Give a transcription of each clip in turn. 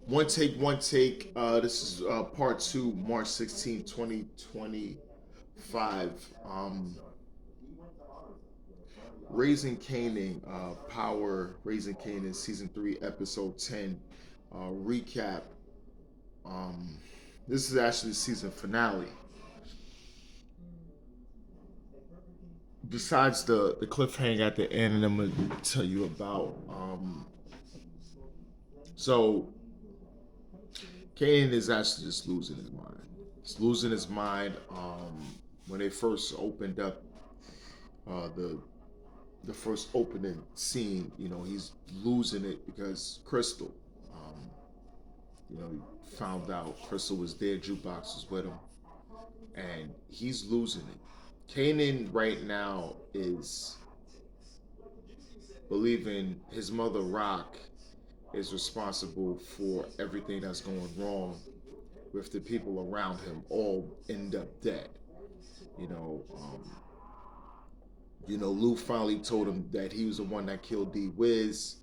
One take, one take. This is part two, March 16th, 2025. Raising Canaan, Power Raising Canaan, season 3, episode 10. Recap. Um, this is actually the season finale. Besides the cliffhanger at the end, and I'm gonna tell you about. So Kane is actually just losing his mind. He's losing his mind. When they first opened up the first opening scene, he's losing it because Crystal, um, he found out Crystal was there, Jukebox was with him, and he's losing it. Kanan right now is believing his mother Rock is responsible for everything that's going wrong with the people around him all end up dead. You know, um, Lou finally told him that he was the one that killed D Wiz.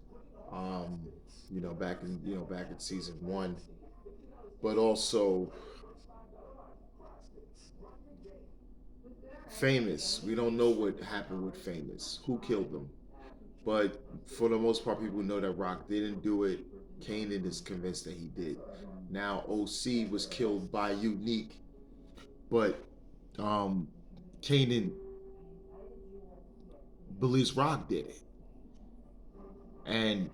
Um, back in season one, but also Famous. We don't know what happened with Famous. Who killed them? But for the most part, people know that Rock didn't do it. Kanan is convinced that he did. Now OC was killed by Unique, but um, Kanan believes Rock did it, and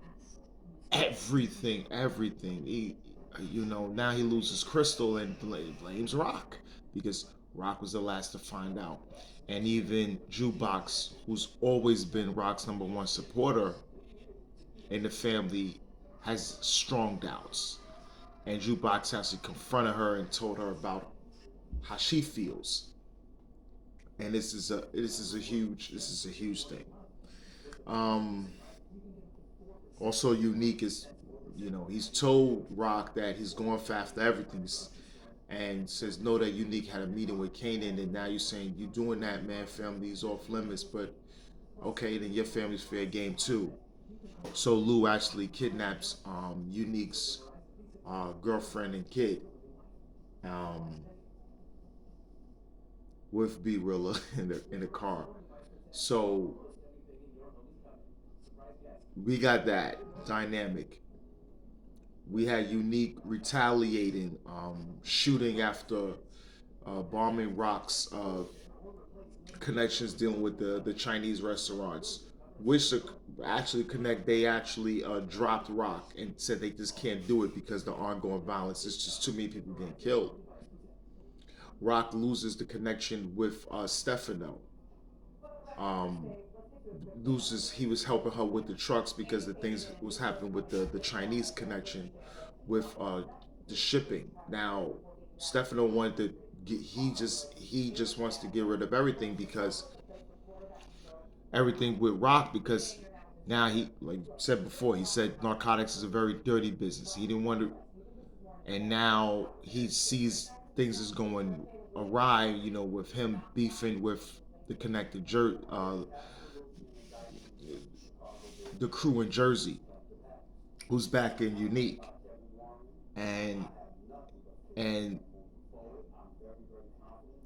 everything. Now he loses Crystal and blames Rock because Rock was the last to find out, and even Jukebox, who's always been Rock's number one supporter in the family, has strong doubts. And Jukebox actually confronted her and told her about how she feels, and this is a huge thing. Um, Also, Unique is, he's told Rock that he's going for after everything, and says no, that Unique had a meeting with Kanan, and now you're saying you doing that, man. Family's off limits, but okay, then your family's fair game too. So Lou actually kidnaps Unique's girlfriend and kid, um, with B Rilla in the car. So we got that dynamic. We had Unique retaliating, shooting after bombing Rock's connections dealing with the Chinese restaurants, which actually connect. They actually dropped Rock and said they just can't do it because the ongoing violence. It's just too many people getting killed. Rock loses the connection with Stefano. Um, Loses he was helping her with the trucks because the things was happening with the Chinese connection with the shipping. Now Stefano wanted to he just wants to get rid of everything because everything with Rock because now he, like said before, he said narcotics is a very dirty business. He didn't want to, and now he sees things is going awry. With him beefing with the connected the crew in Jersey, who's back in Unique, and and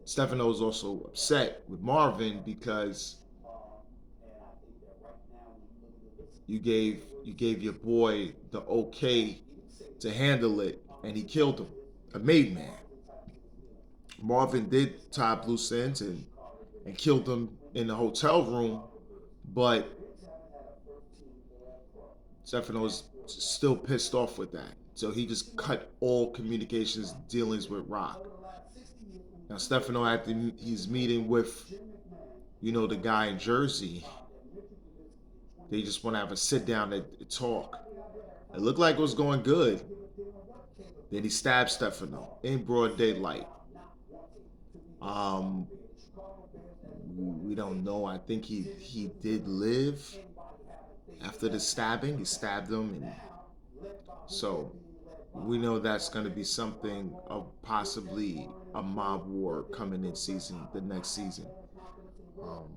Stefano is also upset with Marvin because you gave your boy the okay to handle it, and he killed him, a made man. Marvin did tie up loose ends and killed him in the hotel room, but Stefano's still pissed off with that. So he just cut all communications dealings with Rock. Now Stefano, after he's meeting with the guy in Jersey, they just want to have a sit down and talk. It looked like it was going good. Then he stabbed Stefano in broad daylight. Um, we don't know. I think he did live after the stabbing. He stabbed him, and so we know that's going to be something of possibly a mob war coming in the next season. Um,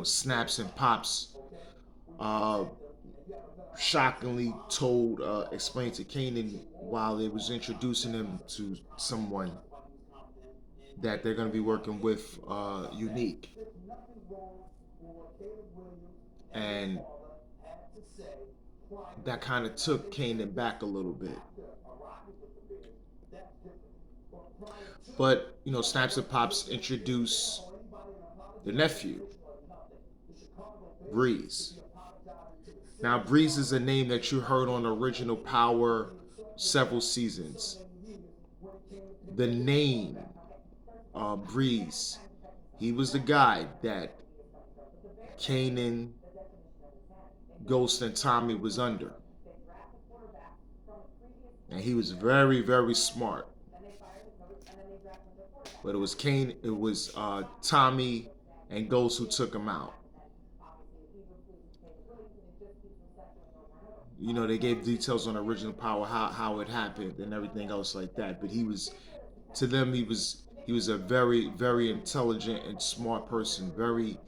Snaps and pops. Uh, shockingly told, explained to Kanan while they was introducing him to someone that they're going to be working with Unique, and that kind of took Kanan back a little bit. But Snaps and Pops introduce the nephew, Breeze. Now, Breeze is a name that you heard on original Power several seasons. The name Breeze, he was the guy that Kanan, Ghost, and Tommy was under. And he was very, very smart. But it was Tommy and Ghost who took him out. They gave details on original Power, how it happened and everything else like that. But to them, he was a very, very intelligent and smart person. Very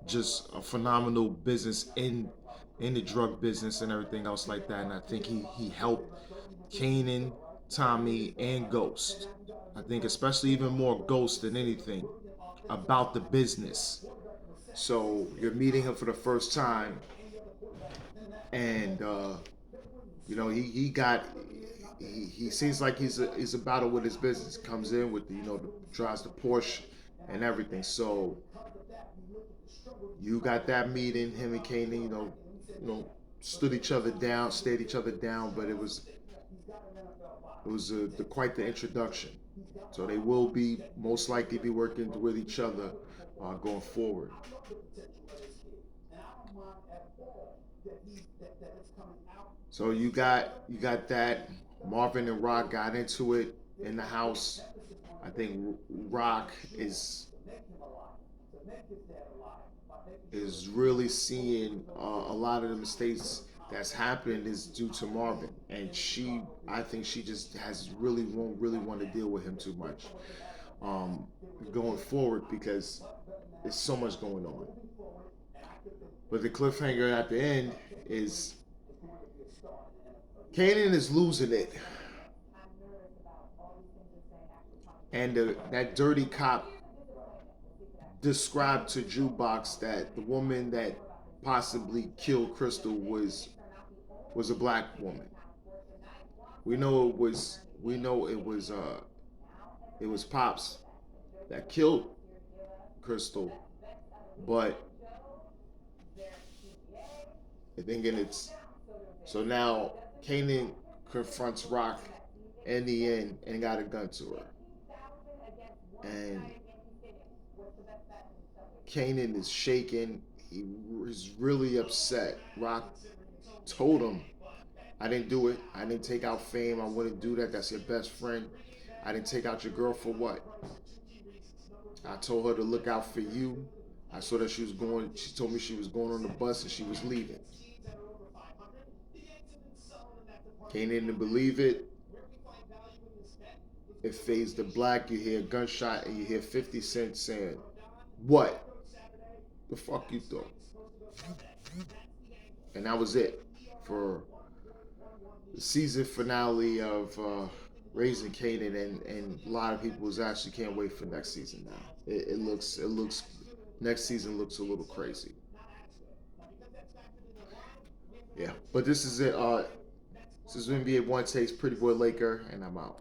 just a phenomenal business in the drug business and everything else like that. And I think he helped Kanan, Tommy, and Ghost. I think especially even more Ghost than anything about the business. So you're meeting him for the first time, and he got he seems like he's about it with his business. Comes in with drives the Porsche and everything. So you got that meeting, him and Kanan, stood each other down, stayed each other down, but it was quite the introduction. So they will be most likely be working with each other going forward. So you got that. Marvin and Rock got into it in the house. I think Rock is really seeing a lot of the mistakes that's happening is due to Marvin, and I think she just has won't really want to deal with him too much um, going forward because there's so much going on. But the cliffhanger at the end is Kanan is losing it, and that dirty cop described to Jukebox that the woman that possibly killed Crystal was a black woman. We know it was Pops that killed Crystal, but I think it's so now Kanan confronts Rock in the end and got a gun to her, and Kanan is shaking. He is really upset. Rock told him, "I didn't do it. I didn't take out Fame. I wouldn't do that. That's your best friend. I didn't take out your girl for what? I told her to look out for you. I saw that she was going. She told me she was going on the bus and she was leaving. Kanan didn't believe it. It fades to black. You hear a gunshot and you hear 50 Cent saying, "What the fuck you thought?" And that was it for the season finale of Raising Kanan, and a lot of people was actually can't wait for next season now. It looks next season looks a little crazy. Yeah, but this is it. This is NBA One Takes Pretty Boy Laker, and I'm out.